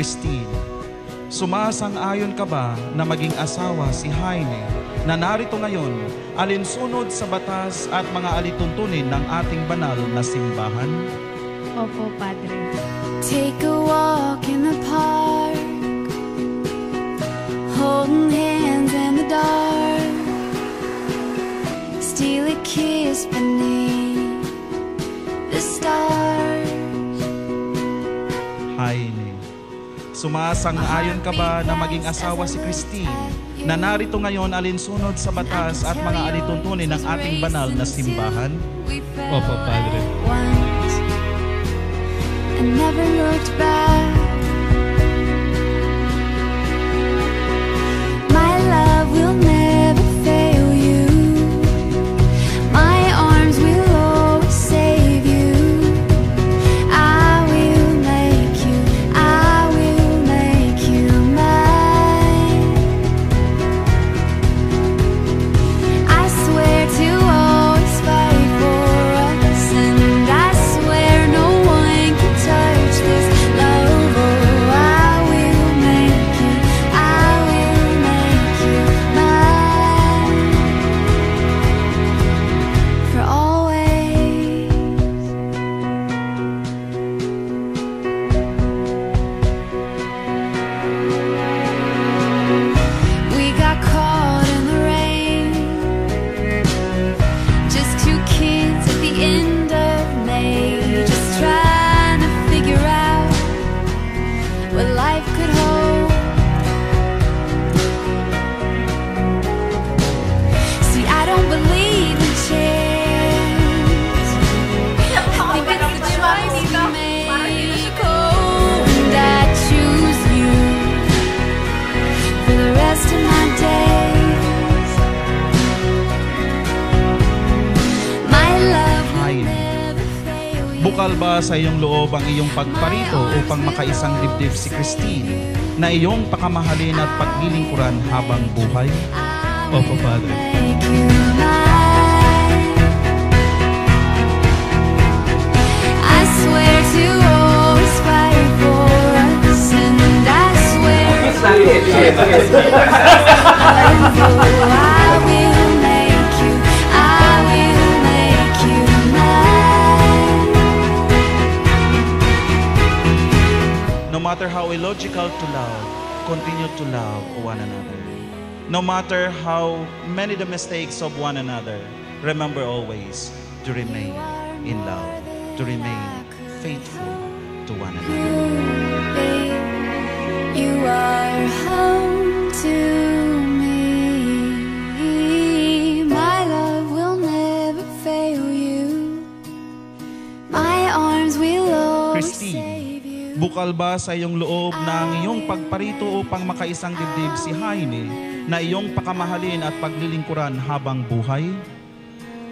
Christine, sumasang-ayon ka ba na maging asawa si Jaime na narito ngayon alinsunod sa batas at mga alituntunin ng ating banal na simbahan? Opo, Padre. Take a walk in the park, holding hands in the dark, steal a kiss beneath the stars. Jaime, sumasang-ayon ka ba na maging asawa si Christine na narito ngayon alinsunod sa batas at mga alituntunin ng ating banal na simbahan? Opo, Padre. Once, and never looked back. My love will never fail you. My arms will always save you. I will make you mine. I swear to always fight for us, and I swear no one can touch this love. Oh, I will make you mine for always. We got caught in the rain, just two kids at the end of May, just trying to figure out what life could hold. See, I don't believe in chance. I think it's the choice we make. Oh, and I choose you for the rest of my days. My love will Jaime, never fail you. bukal ba sa iyong loob ang iyong pagparito upang makaisang dibdib si Christine na iyong pakamahalin at paglilingkuran habang buhay? Opo, Padre. Make you mine. I swear to always fight for us, and I swear I will make you mine. No matter how illogical to love, continue to love one another. No matter how many the mistakes of one another, remember always to remain in love, to remain faithful to one another. You are home to me. My love will never fail you. My arms will always Christine, save you. bukal ba sa iyong loob na ang iyong pagparito upang makaisang dibdib si Jaime na iyong pakamahalin at paglilingkuran habang buhay?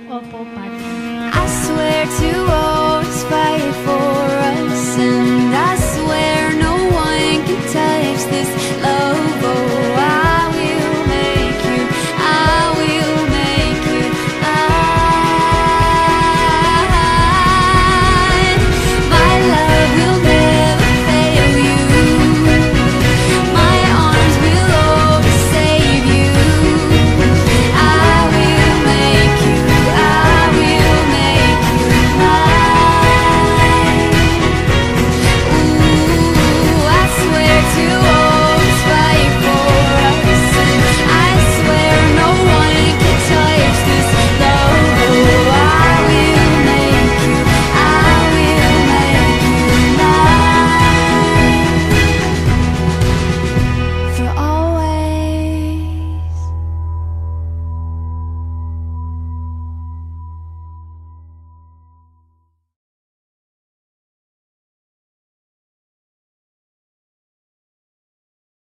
Opo, Padre. I swear to always fight for us, and I swear no one can touch this love. Oh,